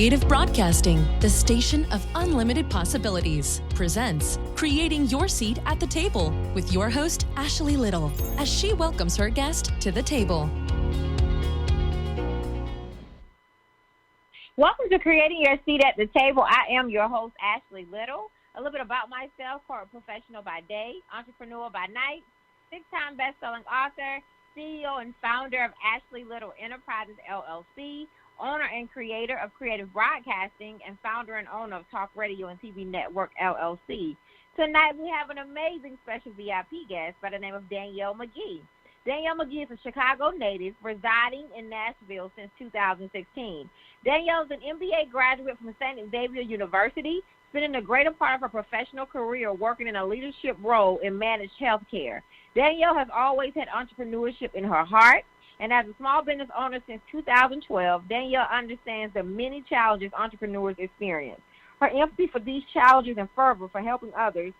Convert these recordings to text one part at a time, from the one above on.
Creative Broadcasting, the station of unlimited possibilities, presents Creating Your Seat at the Table with your host, Ashley Little, as she welcomes her guest to the table. Welcome to Creating Your Seat at the Table. I am your host, Ashley Little. A little bit about myself: corporate professional by day, entrepreneur by night, 6-time best-selling author, CEO and founder of Ashley Little Enterprises, LLC, owner and creator of Creative Broadcasting, and founder and owner of Talk Radio and TV Network, LLC. Tonight, we have an amazing special VIP guest by the name of Danielle McGee. Danielle McGee is a Chicago native residing in Nashville since 2016. Danielle is an MBA graduate from St. Xavier University, spending the greater part of her professional career working in a leadership role in managed healthcare. Danielle has always had entrepreneurship in her heart, and as a small business owner since 2012, Danielle understands the many challenges entrepreneurs experience. Her empathy for these challenges and fervor for helping others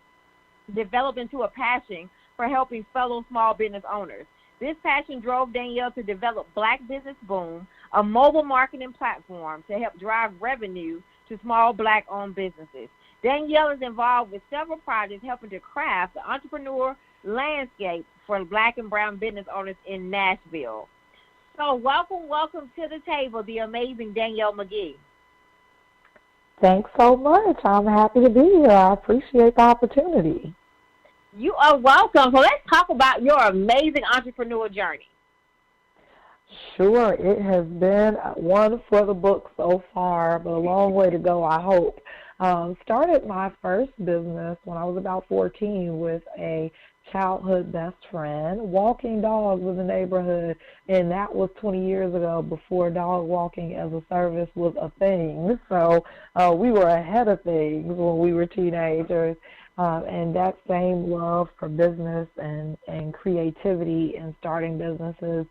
developed into a passion for helping fellow small business owners. This passion drove Danielle to develop Black Business Boom, a mobile marketing platform to help drive revenue to small Black-owned businesses. Danielle is involved with several projects helping to craft the entrepreneur landscape for Black and brown business owners in Nashville. So welcome to the table, the amazing Danielle McGee. Thanks so much. I'm happy to be here. I appreciate the opportunity. You are welcome. So let's talk about your amazing entrepreneur journey. Sure, it has been one for the book so far, but a long way to go, I hope. Started my first business when I was about 14 with a childhood best friend, walking dogs in the neighborhood, and that was 20 years ago, before dog walking as a service was a thing. So we were ahead of things when we were teenagers. And that same love for business and creativity and starting businesses,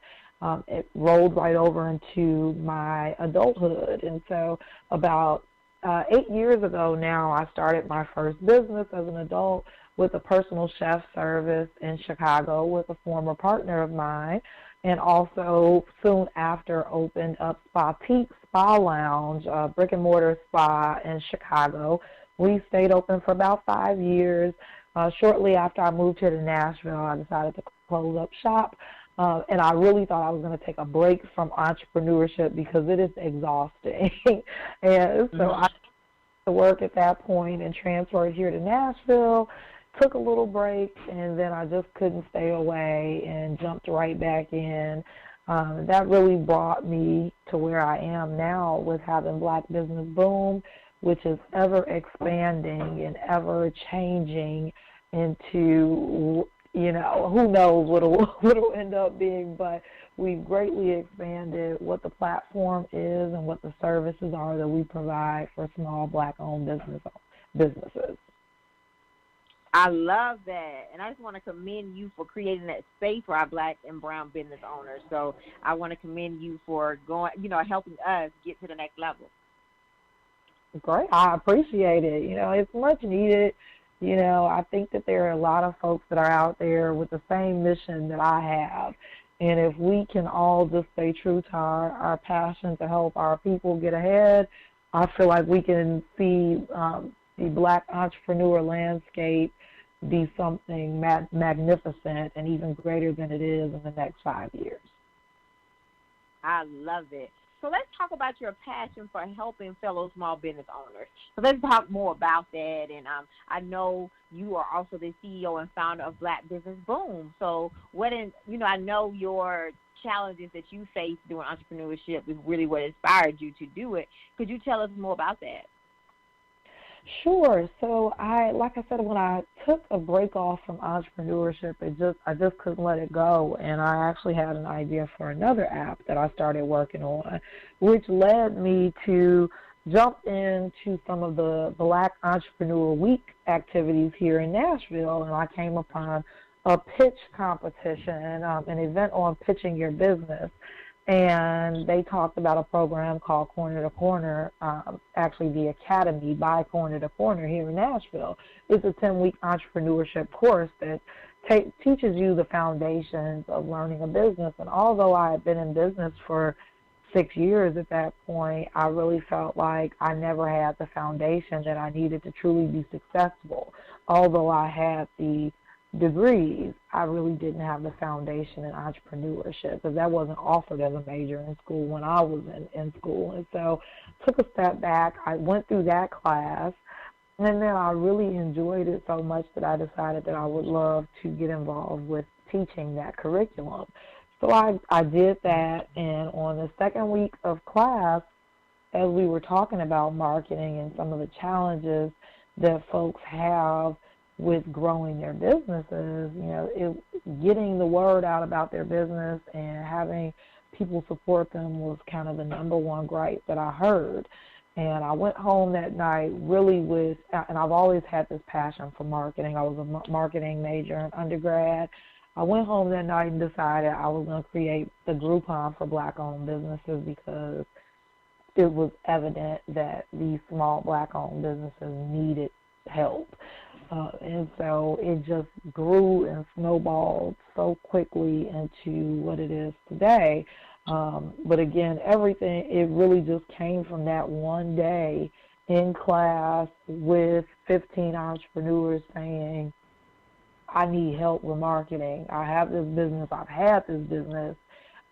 it rolled right over into my adulthood. And so about 8 years ago now, I started my first business as an adult with a personal chef service in Chicago with a former partner of mine, and also soon after opened up Spatique Spa Lounge, a brick-and-mortar spa in Chicago. We stayed open for about 5 years. Shortly after I moved here to Nashville, I decided to close up shop, and I really thought I was going to take a break from entrepreneurship because it is exhausting. And so I to work at that point and transferred here to Nashville, took a little break, and then I just couldn't stay away and jumped right back in. That really brought me to where I am now with having Black Business Boom, which is ever expanding and ever changing into, who knows what it'll end up being, but we've greatly expanded what the platform is and what the services are that we provide for small Black-owned businesses. I love that, and I just want to commend you for creating that space for our Black and brown business owners. So I want to commend you for going, helping us get to the next level. Great. I appreciate it. It's much needed. I think that there are a lot of folks that are out there with the same mission that I have. And if we can all just stay true to our passion to help our people get ahead, I feel like we can see the Black entrepreneur landscape be something magnificent and even greater than it is in the next 5 years. I love it. So let's talk about your passion for helping fellow small business owners. So let's talk more about that. And I know you are also the CEO and founder of Black Business Boom. So I know your challenges that you faced doing entrepreneurship is really what inspired you to do it. Could you tell us more about that? Sure. So like I said, when I took a break off from entrepreneurship, I just couldn't let it go. And I actually had an idea for another app that I started working on, which led me to jump into some of the Black Entrepreneur Week activities here in Nashville. And I came upon a pitch competition, an event on pitching your business. And they talked about a program called Corner to Corner, actually the Academy by Corner to Corner here in Nashville. It's a 10-week entrepreneurship course that teaches you the foundations of learning a business. And although I had been in business for 6 years at that point, I really felt like I never had the foundation that I needed to truly be successful. Although I had the degrees, I really didn't have the foundation in entrepreneurship because that wasn't offered as a major in school when I was in school. And so I took a step back. I went through that class, and then I really enjoyed it so much that I decided that I would love to get involved with teaching that curriculum. So I did that, and on the second week of class, as we were talking about marketing and some of the challenges that folks have with growing their businesses, getting the word out about their business and having people support them was kind of the number one gripe that I heard. And I went home that night really and I've always had this passion for marketing. I was a marketing major in undergrad. I went home that night and decided I was going to create the Groupon for Black-owned businesses because it was evident that these small Black-owned businesses needed help. And so it just grew and snowballed so quickly into what it is today. But again, it really just came from that one day in class with 15 entrepreneurs saying, I need help with marketing. I have this business. I've had this business.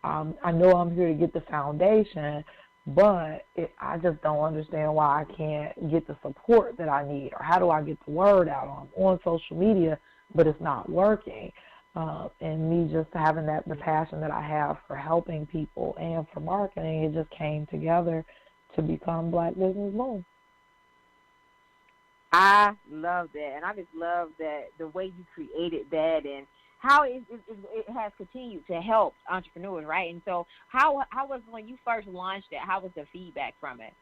I know I'm here to get the foundation, but I just don't understand why I can't get the support that I need, or how do I get the word out on social media, but it's not working. And me just having the passion that I have for helping people and for marketing, it just came together to become Black Business Boom. I love that, and I just love that the way you created that and how it has continued to help entrepreneurs, right? And so how was, when you first launched it, how was the feedback from it?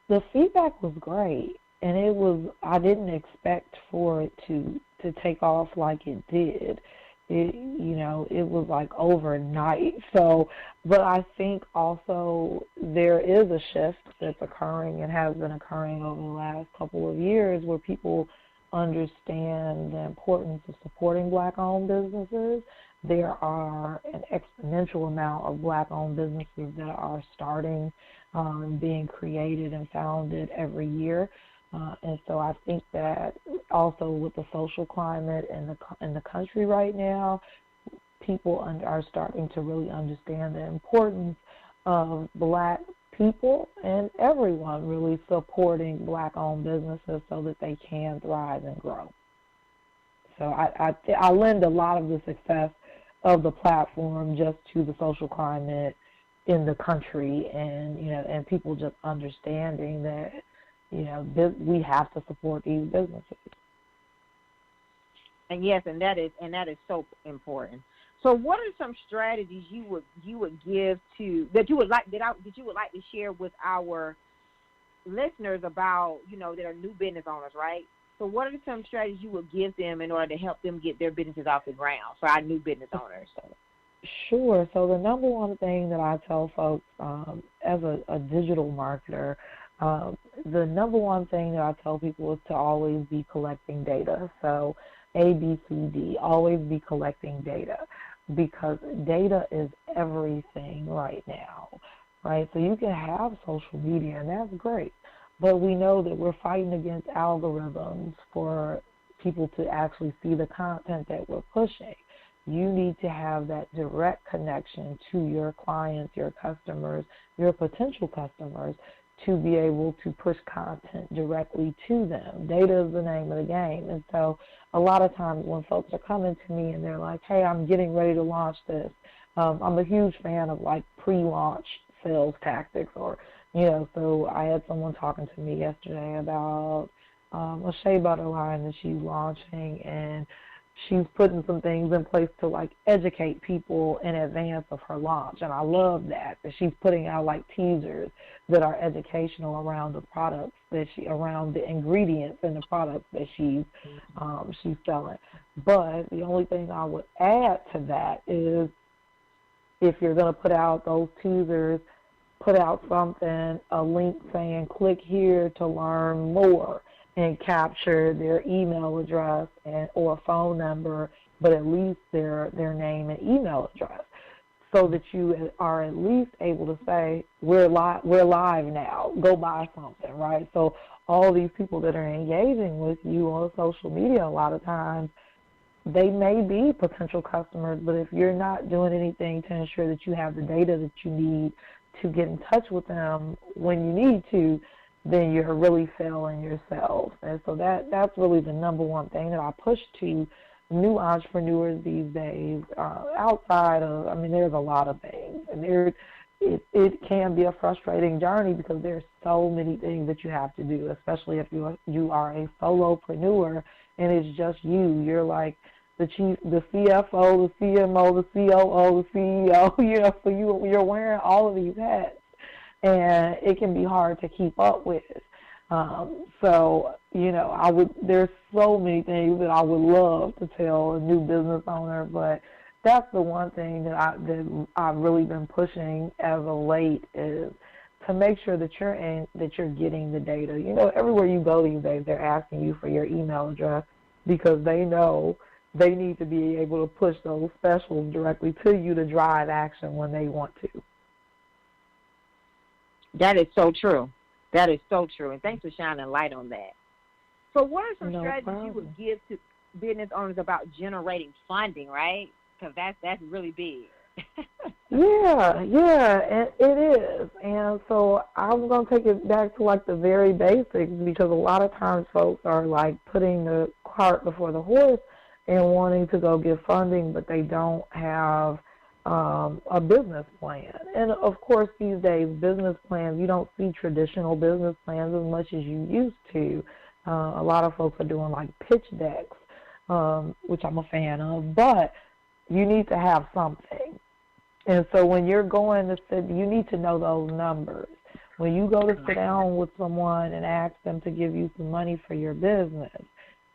The feedback was great, and I didn't expect for it to take off like it did. It was like overnight. So, but I think also there is a shift that's occurring and has been occurring over the last couple of years where people understand the importance of supporting Black-owned businesses. There are an exponential amount of Black-owned businesses that are starting, being created and founded every year. And so I think that also with the social climate in the country right now, people are starting to really understand the importance of Black people and everyone really supporting Black-owned businesses so that they can thrive and grow. So I lend a lot of the success of the platform just to the social climate in the country, and people just understanding that we have to support these businesses. And yes, and that is so important. So, what are some strategies you would give to that you would like to share with our listeners about that are new business owners, right? So, what are some strategies you would give them in order to help them get their businesses off the ground for our new business owners? Sure. So, the number one thing that I tell folks as a digital marketer. The number one thing that I tell people is to always be collecting data. So ABCD, always be collecting data, because data is everything right now, right? So you can have social media, and that's great, but we know that we're fighting against algorithms for people to actually see the content that we're pushing. You need to have that direct connection to your clients, your customers, your potential customers, to be able to push content directly to them. Data is the name of the game. And so a lot of times when folks are coming to me and they're like, hey, I'm getting ready to launch this, I'm a huge fan of like pre-launch sales tactics, or, so I had someone talking to me yesterday about a shea butter line that she's launching, and she's putting some things in place to like educate people in advance of her launch. And I love that she's putting out like teasers that are educational around the products around the ingredients in the products that she's selling. But the only thing I would add to that is, if you're going to put out those teasers, put out something, a link saying click here to learn more, and capture their email address or phone number, but at least their name and email address. so that you are at least able to say, we're live now, go buy something, right? So all these people that are engaging with you on social media a lot of times, they may be potential customers, but if you're not doing anything to ensure that you have the data that you need to get in touch with them when you need to, then you're really failing yourself. And so that's really the number one thing that I push to new entrepreneurs these days. Outside of, I mean, there's a lot of things, and it can be a frustrating journey because there's so many things that you have to do, especially if you are a solopreneur and it's just you. You're like the chief, the CFO, the CMO, the COO, the CEO. So you're wearing all of these hats, and it can be hard to keep up with. So there's so many things that I would love to tell a new business owner, but that's the one thing that I've really been pushing as of late is to make sure that you're getting the data. Everywhere you go these days, they're asking you for your email address because they know they need to be able to push those specials directly to you to drive action when they want to. That is so true. That is so true, and thanks for shining light on that. So what are some strategies you would give to business owners about generating funding, right? Because that's really big. Yeah, and it is. And so I'm going to take it back to, like, the very basics because a lot of times folks are, like, putting the cart before the horse and wanting to go get funding, but they don't have a business plan. And, of course, these days, business plans, you don't see traditional business plans as much as you used to. A lot of folks are doing, like, pitch decks, which I'm a fan of, but you need to have something. And so when you're going to sit, you need to know those numbers. When you go to sit down with someone and ask them to give you some money for your business,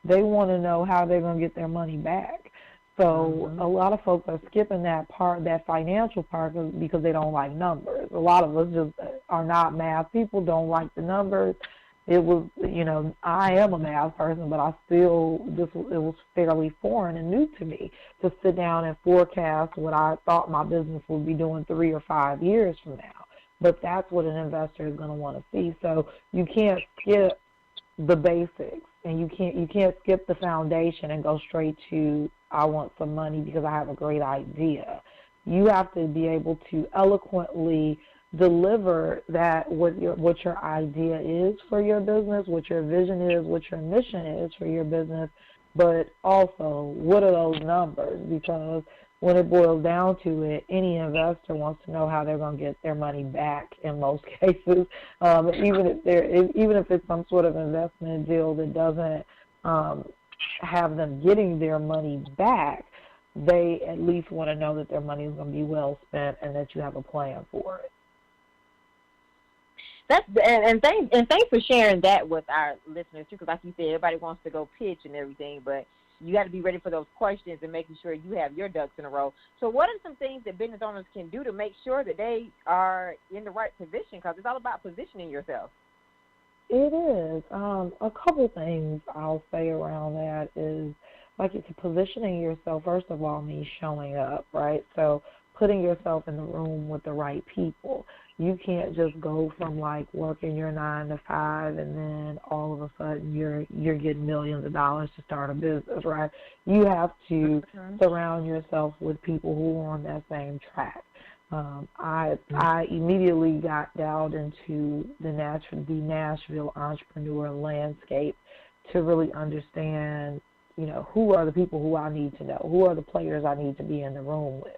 they want to know how they're going to get their money back. So a lot of folks are skipping that part, that financial part, because they don't like numbers. A lot of us just are not math people, don't like the numbers. It was, I am a math person, but it was fairly foreign and new to me to sit down and forecast what I thought my business would be doing 3 or 5 years from now. But that's what an investor is going to want to see. So you can't skip the basics, and you can't skip the foundation and go straight to I want some money because I have a great idea. You have to be able to eloquently deliver that what your idea is for your business, what your vision is, what your mission is for your business, but also what are those numbers? Because when it boils down to it, any investor wants to know how they're going to get their money back in most cases, even if it's some sort of investment deal that doesn't have them getting their money back. They at least want to know that their money is going to be well spent and that you have a plan for it. Thanks for sharing that with our listeners too, because like you said, everybody wants to go pitch and everything, but you got to be ready for those questions and making sure you have your ducks in a row. So what are some things that business owners can do to make sure that they are in the right position? Because it's all about positioning yourself. It is. A couple things I'll say around that is, like, it's positioning yourself, first of all, means showing up, right? So putting yourself in the room with the right people. You can't just go from, like, working your 9 to 5 and then all of a sudden you're getting millions of dollars to start a business, right? You have to surround yourself with people who are on that same track. I immediately got dialed into the Nashville entrepreneur landscape to really understand, who are the people who I need to know, who are the players I need to be in the room with.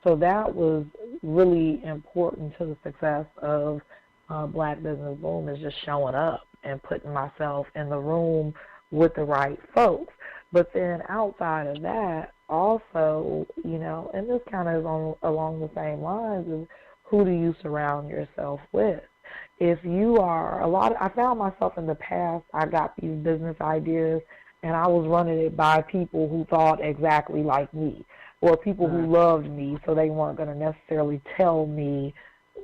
So that was really important to the success of Black Business Boom, is just showing up and putting myself in the room with the right folks. But then outside of that, also, and this kind of is along the same lines, is who do you surround yourself with? If you are I found myself in the past, I got these business ideas and I was running it by people who thought exactly like me, or people who loved me, so they weren't going to necessarily tell me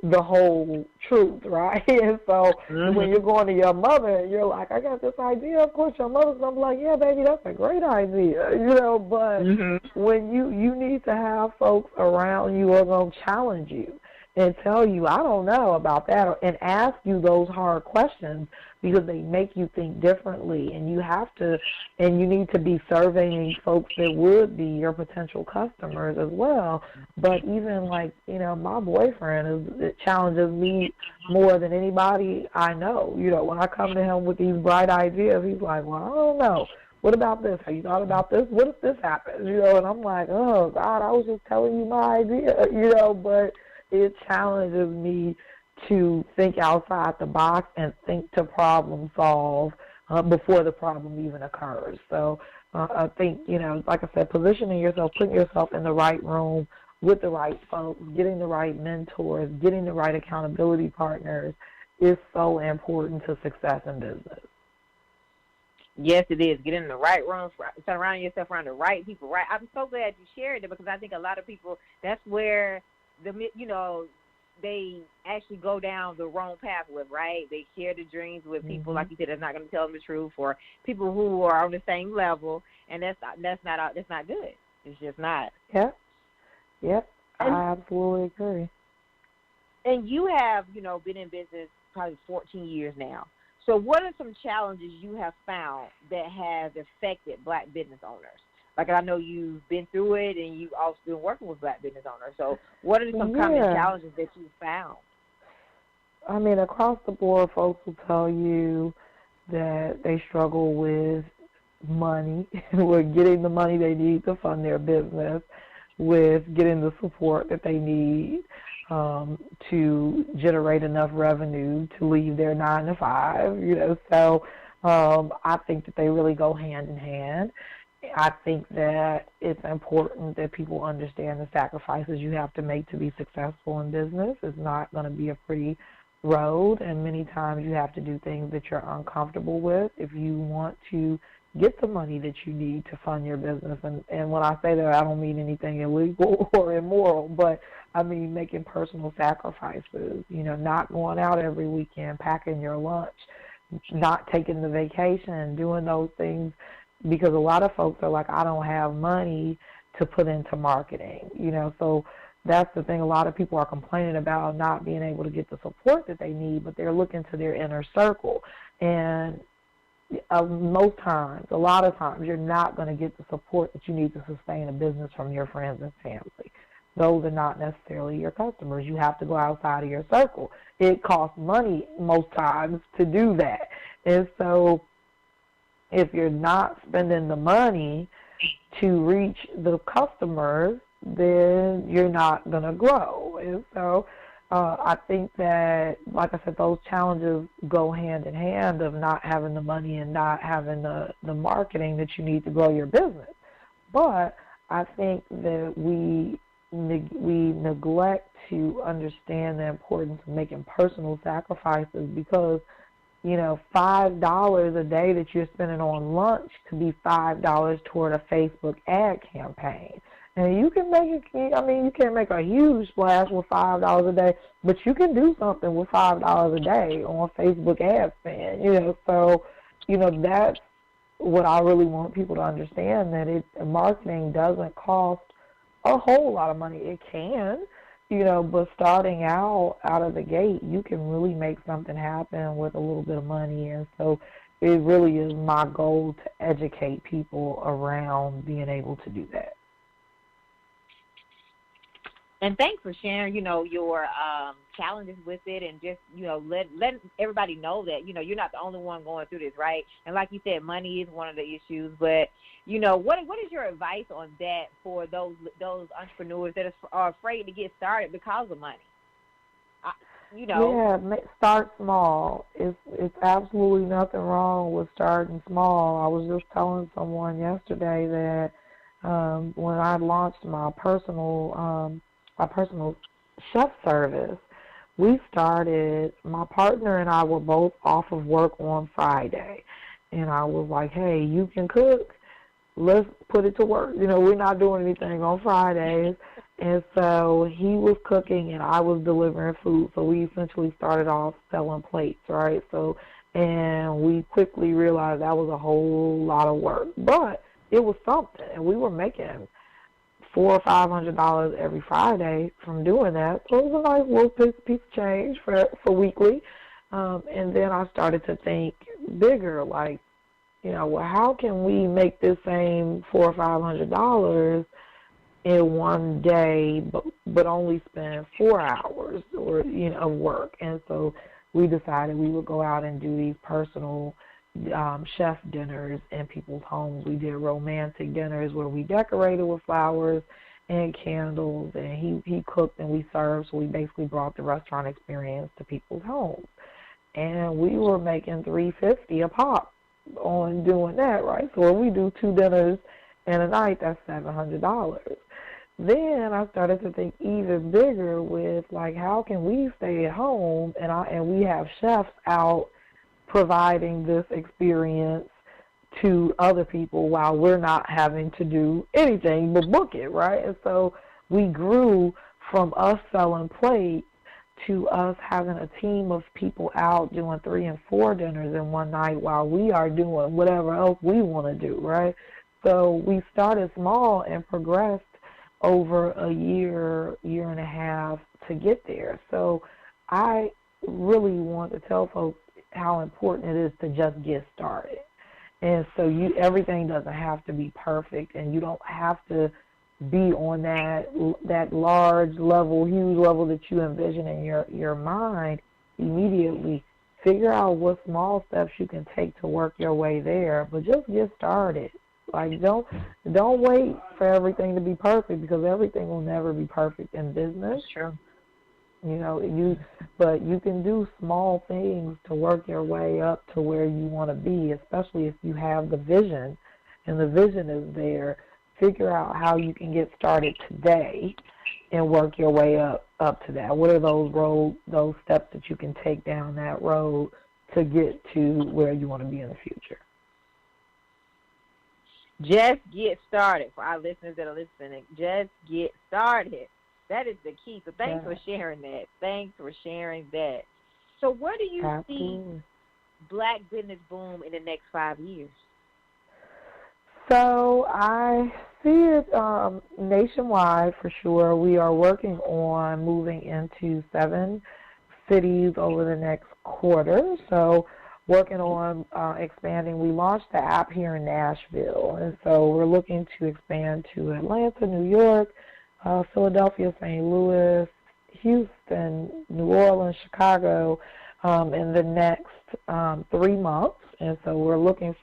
the whole truth, right? And so when you're going to your mother and you're like, I got this idea, of course your mother's going to be like, yeah, baby, that's a great idea, but when you need to have folks around you who are going to challenge you and tell you, I don't know about that, and ask you those hard questions because they make you think differently, and you need to be surveying folks that would be your potential customers as well. But even like, my boyfriend it challenges me more than anybody I know. When I come to him with these bright ideas, he's like, well, I don't know. What about this? Have you thought about this? What if this happens? And I'm like, oh, God, I was just telling you my idea, but it challenges me to think outside the box and think to problem solve before the problem even occurs. So I think, like I said, positioning yourself, putting yourself in the right room with the right folks, getting the right mentors, getting the right accountability partners is so important to success in business. Yes, it is. Get in the right room, surround yourself around the right people. Right. I'm so glad you shared it because I think a lot of people, that's where they actually go down the wrong path with, right? They share the dreams with people, like you said, that's not going to tell them the truth, or people who are on the same level, and that's not good. It's just not. Yep. I absolutely agree. And you have, been in business probably 14 years now. So what are some challenges you have found that have affected Black business owners? Like, I know you've been through it, and you've also been working with Black business owners. So what are some common challenges that you've found? I mean, across the board, folks will tell you that they struggle with money, with getting the money they need to fund their business, with getting the support that they need to generate enough revenue to leave their 9 to 5. So I think that they really go hand in hand. I think that it's important that people understand the sacrifices you have to make to be successful in business. It's not going to be a pretty road, and many times you have to do things that you're uncomfortable with if you want to get the money that you need to fund your business. And when I say that, I don't mean anything illegal or immoral, but I mean making personal sacrifices, not going out every weekend, packing your lunch, not taking the vacation, doing those things, because a lot of folks are like, I don't have money to put into marketing, so that's the thing. A lot of people are complaining about not being able to get the support that they need, but they're looking to their inner circle. And a lot of times, you're not going to get the support that you need to sustain a business from your friends and family. Those are not necessarily your customers. You have to go outside of your circle. It costs money most times to do that. And so if you're not spending the money to reach the customers, then you're not going to grow. And so I think that, like I said, those challenges go hand in hand of not having the money and not having the marketing that you need to grow your business. But I think that we neglect to understand the importance of making personal sacrifices because, $5 a day that you're spending on lunch could be $5 toward a Facebook ad campaign. And you can you can't make a huge splash with $5 a day, but you can do something with $5 a day on Facebook ad spend, So, that's what I really want people to understand, that marketing doesn't cost a whole lot of money. It can, but starting out of the gate, you can really make something happen with a little bit of money. And so it really is my goal to educate people around being able to do that. And thanks for sharing, your challenges with it, and just, letting everybody know that, you're not the only one going through this, right? And like you said, money is one of the issues, but, what is your advice on that for those entrepreneurs that are afraid to get started because of money? Yeah, start small. It's absolutely nothing wrong with starting small. I was just telling someone yesterday that when I launched my personal chef service, my partner and I were both off of work on Friday. And I was like, hey, you can cook. Let's put it to work. We're not doing anything on Fridays. And so he was cooking and I was delivering food. So we essentially started off selling plates, right? So, and we quickly realized that was a whole lot of work, but it was something, and we were making $400 or $500 every Friday from doing that. So it was a nice little piece of change for weekly. And then I started to think bigger, like, well, how can we make this same $400 or $500 in one day, but only spend 4 hours or of work? And so we decided we would go out and do these personal chef dinners in people's homes. We did romantic dinners where we decorated with flowers and candles, and he cooked and we served. So we basically brought the restaurant experience to people's homes, and we were making $350 a pop on doing that, right? So when we do 2 dinners in a night, that's $700. Then I started to think even bigger with, like, how can we stay at home and we have chefs out providing this experience to other people while we're not having to do anything but book it, right? And so we grew from us selling plates to us having a team of people out doing 3 and 4 dinners in one night while we are doing whatever else we want to do, right? So we started small and progressed over a year and a half to get there. So I really want to tell folks how important it is to just get started. And so everything doesn't have to be perfect, and you don't have to be on that large level, huge level that you envision in your mind immediately. Figure out what small steps you can take to work your way there, but just get started. Like, don't wait for everything to be perfect, because everything will never be perfect in business. Sure. But you can do small things to work your way up to where you want to be, especially if you have the vision, and the vision is there. Figure out how you can get started today and work your way up to that. What are those steps that you can take down that road to get to where you want to be in the future? Just get started. For our listeners that are listening, just get started. That is the key. So thanks for sharing that. Thanks for sharing that. So where do you see Black business boom in the next 5 years? So I see it nationwide for sure. We are working on moving into 7 cities over the next quarter. So working on expanding. We launched the app here in Nashville, and so we're looking to expand to Atlanta, New York, Philadelphia, St. Louis, Houston, New Orleans, Chicago in the next 3 months. And so we're looking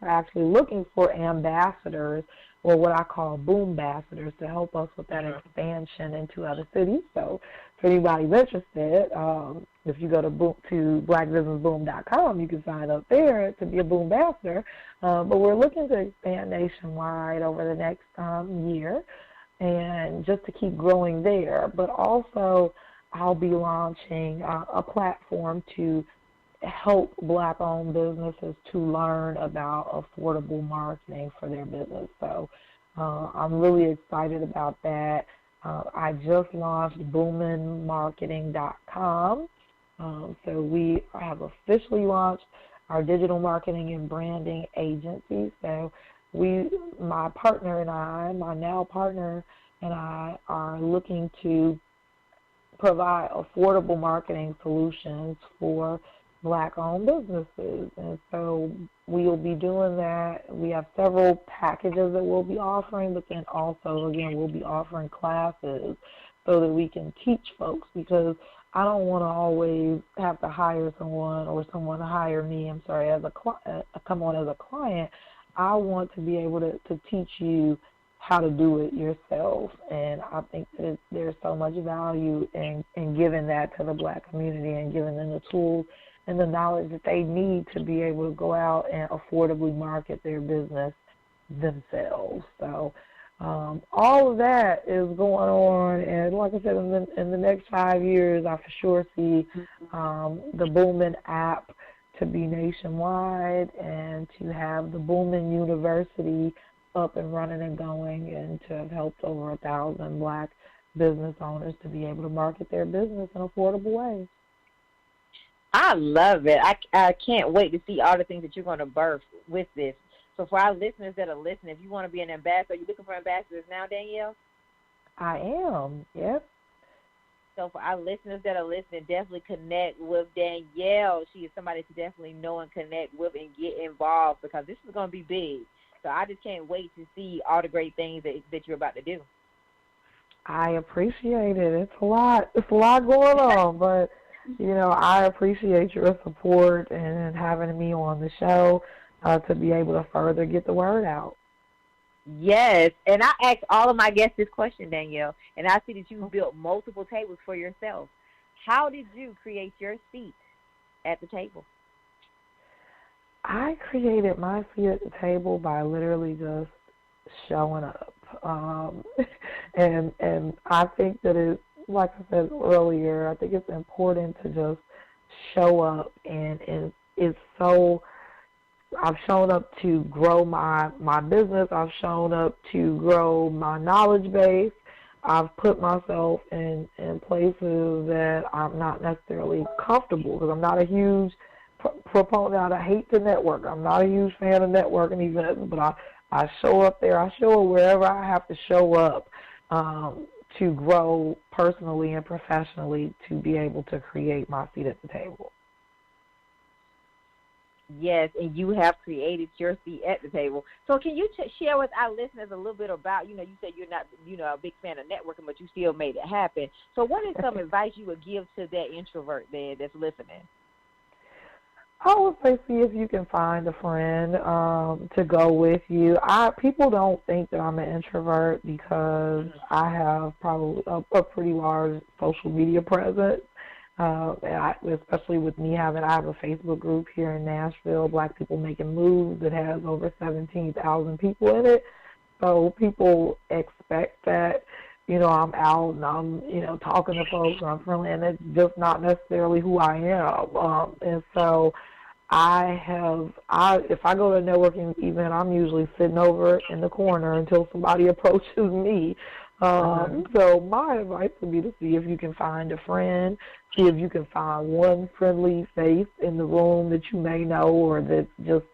for ambassadors, or what I call boom ambassadors, to help us with that expansion into other cities. So if anybody's interested, if you go to blackbusinessboom.com, you can sign up there to be a boom ambassador. But we're looking to expand nationwide over the next year, and just to keep growing there. But also I'll be launching a platform to help Black-owned businesses to learn about affordable marketing for their business. So I'm really excited about that. I just launched boominmarketing.com. So we have officially launched our digital marketing and branding agency. So my partner and I, my now partner and I, are looking to provide affordable marketing solutions for Black-owned businesses. And so we'll be doing that. We have several packages that we'll be offering, but then also, again, we'll be offering classes so that we can teach folks, because I don't want to always have to hire someone or someone to hire me, come on as a client. I want to be able to teach you how to do it yourself. And I think that there's so much value in giving that to the Black community and giving them the tools and the knowledge that they need to be able to go out and affordably market their business themselves. So all of that is going on, and like I said, in the next 5 years, I for sure see the Boomin app to be nationwide, and to have the Boomin University up and running and going, and to have helped over 1,000 Black business owners to be able to market their business in affordable ways. I love it. I can't wait to see all the things that you're going to birth with this. So for our listeners that are listening, if you want to be an ambassador, are you looking for ambassadors now, Danielle? I am, yep. So for our listeners that are listening, definitely connect with Danielle. She is somebody to definitely know and connect with and get involved, because this is going to be big. So I just can't wait to see all the great things that you're about to do. I appreciate it. It's a lot. It's a lot going on, but I appreciate your support and having me on the show to be able to further get the word out. Yes, and I ask all of my guests this question, Danielle, and I see that you've built multiple tables for yourself. How did you create your seat at the table? I created my seat at the table by literally just showing up. And I think that it, like I said earlier, I think it's important to just show up, and it's so, I've shown up to grow my business. I've shown up to grow my knowledge base. I've put myself in places that I'm not necessarily comfortable, because I'm not a huge proponent. I hate to network. I'm not a huge fan of networking events, but I show up there. I show up wherever I have to show up to grow personally and professionally, to be able to create my seat at the table. Yes, and you have created your seat at the table. So can you share with our listeners a little bit about, you said you're not, a big fan of networking, but you still made it happen. So what is some advice you would give to that introvert there that's listening? I would say, see if you can find a friend to go with you. People don't think that I'm an introvert because I have probably a pretty large social media presence. And especially with me I have a Facebook group here in Nashville, Black People Making Moves, that has over 17,000 people in it. So people expect that, I'm out and I'm, talking to folks and I'm friendly, and it's just not necessarily who I am. And so if I go to a networking event, I'm usually sitting over in the corner until somebody approaches me. So my advice would be to see if you can find a friend, see if you can find one friendly face in the room that you may know, or that just,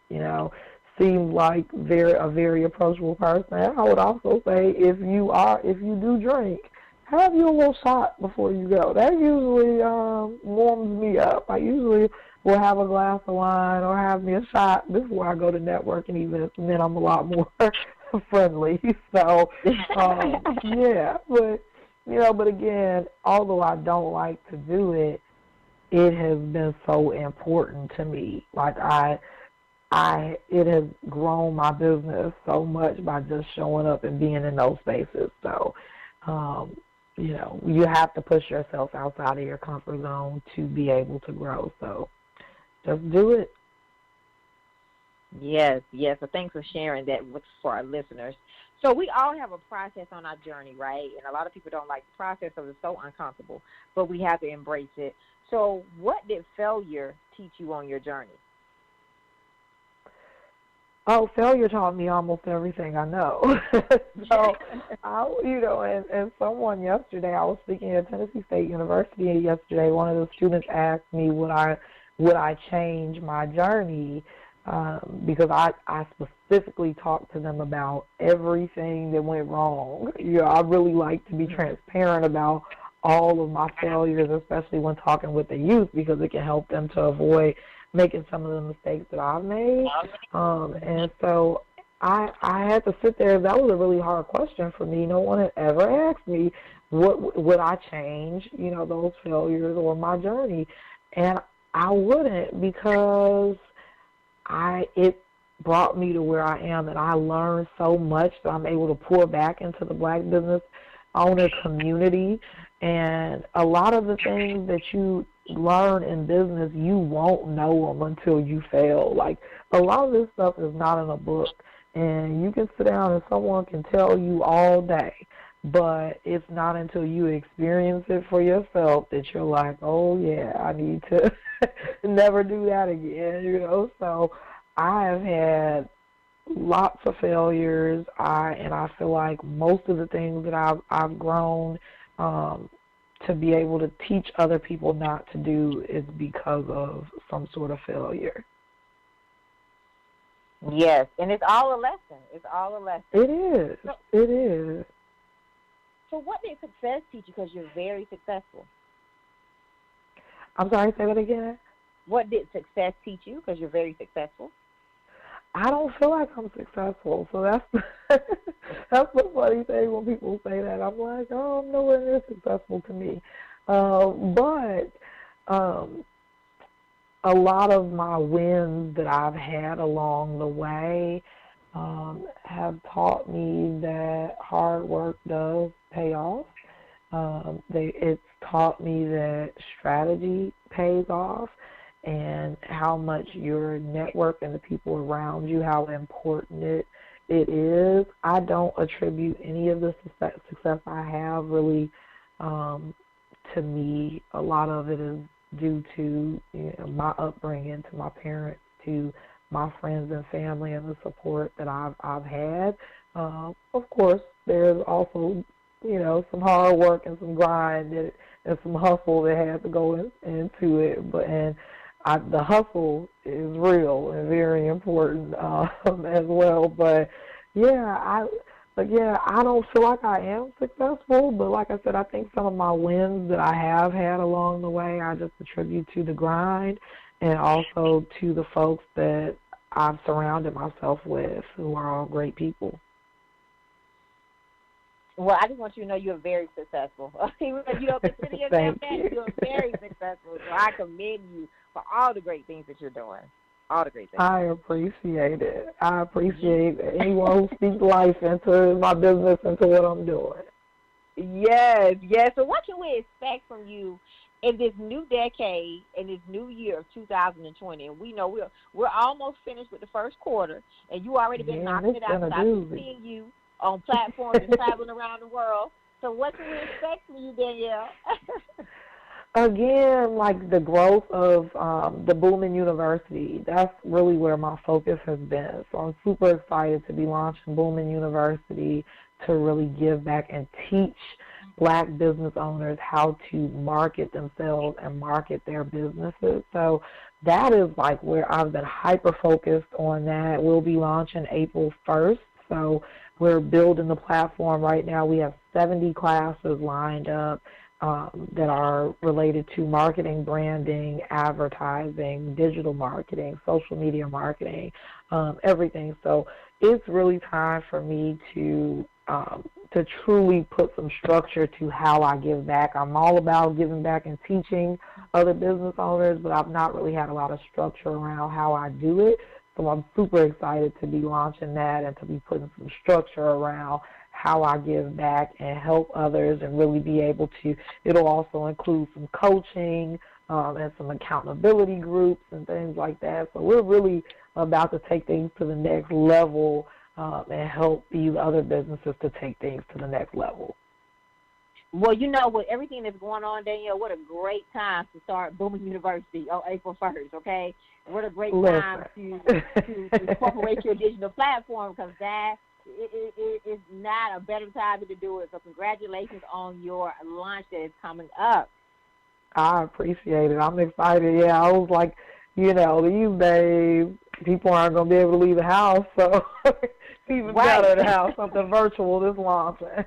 seems like a very approachable person. And I would also say, if you do drink, have you a little shot before you go. That usually warms me up. I usually will have a glass of wine or have me a shot before I go to networking events, and then I'm a lot more friendly. So, yeah. But again, although I don't like to do it, it has been so important to me. Like it has grown my business so much by just showing up and being in those spaces. So, you have to push yourself outside of your comfort zone to be able to grow. So just do it. Yes. So thanks for sharing that for our listeners. So we all have a process on our journey, right? And a lot of people don't like the process because it's so uncomfortable, but we have to embrace it. So what did failure teach you on your journey? Oh, failure taught me almost everything I know. So, and someone yesterday, I was speaking at Tennessee State University yesterday, one of the students asked me would I change my journey, because I specifically talked to them about everything that went wrong. I really like to be transparent about all of my failures, especially when talking with the youth, because it can help them to avoid making some of the mistakes that I've made. And so I had to sit there. That was a really hard question for me. No one had ever asked me, what would I change, those failures or my journey? And I wouldn't, because it brought me to where I am, and I learned so much that I'm able to pour back into the Black business owner community. And a lot of the things that you learn in business, you won't know them until you fail. Like, a lot of this stuff is not in a book, and you can sit down and someone can tell you all day, but it's not until you experience it for yourself that you're like, oh yeah, I need to never do that again. So I have had lots of failures, and I feel like most of the things that I've grown to be able to teach other people not to do is because of some sort of failure. Yes, and it's all a lesson. It's all a lesson. It is. It is. So what did success teach you, because you're very successful? I'm sorry, say that again? What did success teach you, because you're very successful? I don't feel like I'm successful, so that's that's the funny thing when people say that. I'm like, oh, I'm nowhere near successful to me. But a lot of my wins that I've had along the way have taught me that hard work does pay off. It's taught me that strategy pays off, and how much your network and the people around you, how important it is. I don't attribute any of the success I have really to me. A lot of it is due to my upbringing, to my parents, to my friends and family, and the support that I've had. Of course, there's also some hard work and some grind and some hustle that had to go into it. The hustle is real and very important as well. But I don't feel like I am successful. But like I said, I think some of my wins that I have had along the way, I just attribute to the grind, and also to the folks that I've surrounded myself with, who are all great people. Well, I just want you to know you're very successful. Even if you don't consider yourself that, you're very successful. So I commend you for all the great things that you're doing. All the great things. I appreciate it. I appreciate anyone who speaks life into my business, into what I'm doing. Yes. So what can we expect from you in this new decade, in this new year of 2020? And we know we're almost finished with the first quarter, and you already been knocking it out. So I've been seeing you on platforms and traveling around the world. So what can we expect from you, Danielle? Again, like the growth of the Booming University, that's really where my focus has been. So I'm super excited to be launching Booming University to really give back and teach Black business owners how to market themselves and market their businesses. So that is like where I've been hyper-focused on that. We'll be launching April 1st. So we're building the platform right now. We have 70 classes lined up that are related to marketing, branding, advertising, digital marketing, social media marketing, everything. So it's really time for me to truly put some structure to how I give back. I'm all about giving back and teaching other business owners, but I've not really had a lot of structure around how I do it. So I'm super excited to be launching that and to be putting some structure around how I give back and help others, and really be able to. It'll also include some coaching and some accountability groups and things like that. So we're really about to take things to the next level and help these other businesses to take things to the next level. Well, with everything that's going on, Danielle, what a great time to start Booming University on April 1st, okay? What a great time to incorporate your digital platform, because that is not a better time to do it. So congratulations on your launch that is coming up. I appreciate it. I'm excited. Yeah, I was like, these days people aren't going to be able to leave the house, so it's even better to have something virtual this launching.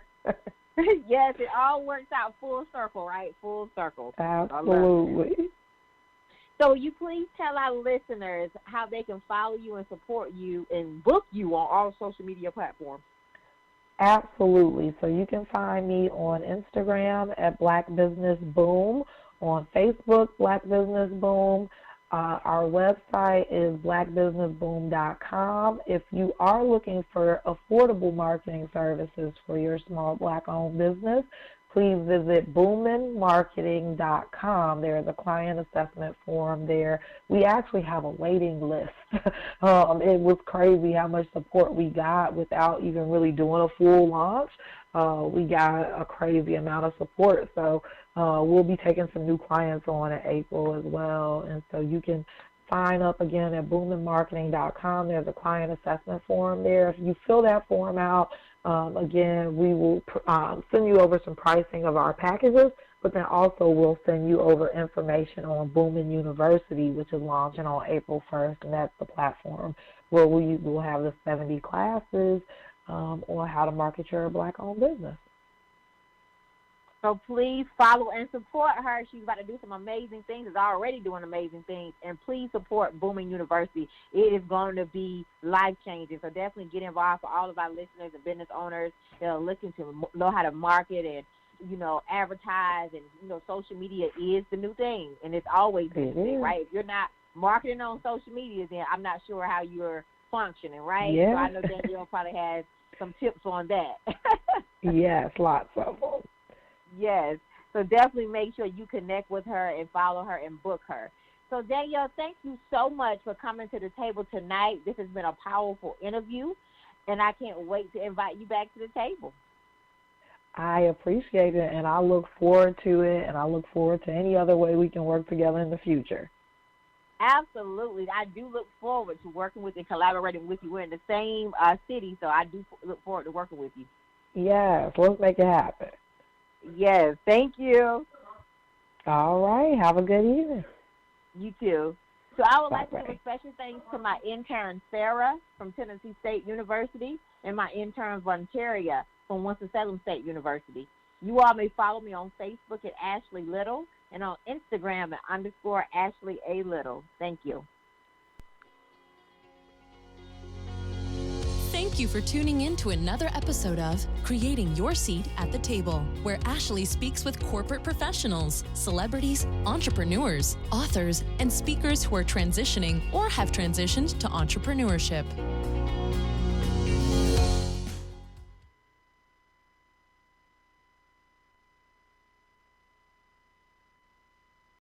Yes, it all works out full circle, right? Full circle. Absolutely. So you please tell our listeners how they can follow you and support you and book you on all social media platforms. Absolutely. So you can find me on Instagram at Black Business Boom, on Facebook, Black Business Boom. Our website is blackbusinessboom.com. If you are looking for affordable marketing services for your small Black-owned business, please visit boominmarketing.com. There is a client assessment form there. We actually have a waiting list. It was crazy how much support we got without even really doing a full launch. We got a crazy amount of support. So we'll be taking some new clients on in April as well. And so you can sign up again at boominmarketing.com. There's a client assessment form there. If you fill that form out, Again, we will send you over some pricing of our packages, but then also we'll send you over information on Booming University, which is launching on April 1st, and that's the platform where we will have the 70 classes on how to market your Black-owned business. So please follow and support her. She's about to do some amazing things. Is already doing amazing things. And please support Booming University. It is going to be life-changing. So definitely get involved for all of our listeners and business owners that are looking to know how to market and, advertise. And, social media is the new thing. And it's always been the thing, right? If you're not marketing on social media, then I'm not sure how you're functioning, right? Yeah. So I know Danielle probably has some tips on that. Yes, lots of them. Yes. So definitely make sure you connect with her and follow her and book her. So, Danielle, thank you so much for coming to the table tonight. This has been a powerful interview, and I can't wait to invite you back to the table. I appreciate it, and I look forward to it, and I look forward to any other way we can work together in the future. Absolutely. I do look forward to working with and collaborating with you. We're in the same city, so I do look forward to working with you. Yes, let's make it happen. Yes, thank you. All right, have a good evening. You too. So I would like to Bye-bye. give a special thanks to my intern, Sarah, from Tennessee State University, and my intern, Vontaria, from Winston-Salem State University. You all may follow me on Facebook at Ashley Little and on Instagram at _Ashley A. Little. Thank you. Thank you for tuning in to another episode of Creating Your Seat at the Table, where Ashley speaks with corporate professionals, celebrities, entrepreneurs, authors, and speakers who are transitioning or have transitioned to entrepreneurship.